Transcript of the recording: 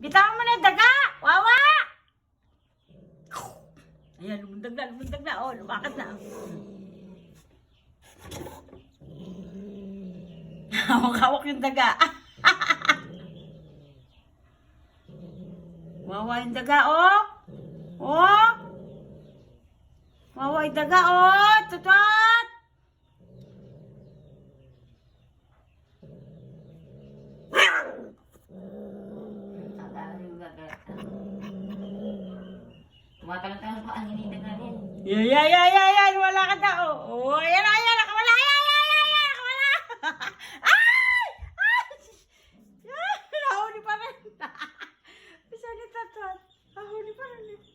Bitawan mo na yung daga! Wawa! Ayan, lumundag na. Oh, lumakad na. Hawak-hawak yung daga. Wawa yung daga, oh! Oh! Wawa yung daga, oh! Tutot! Tumatalon-talon pa ang hinihindag namin. Yan. Wala ka na, oh. Oh, ayan, nakawala. Ayan, nakawala. Ay! Ay! Nahuli pa rin. Bisa ni Tatot. Nahuli pa rin.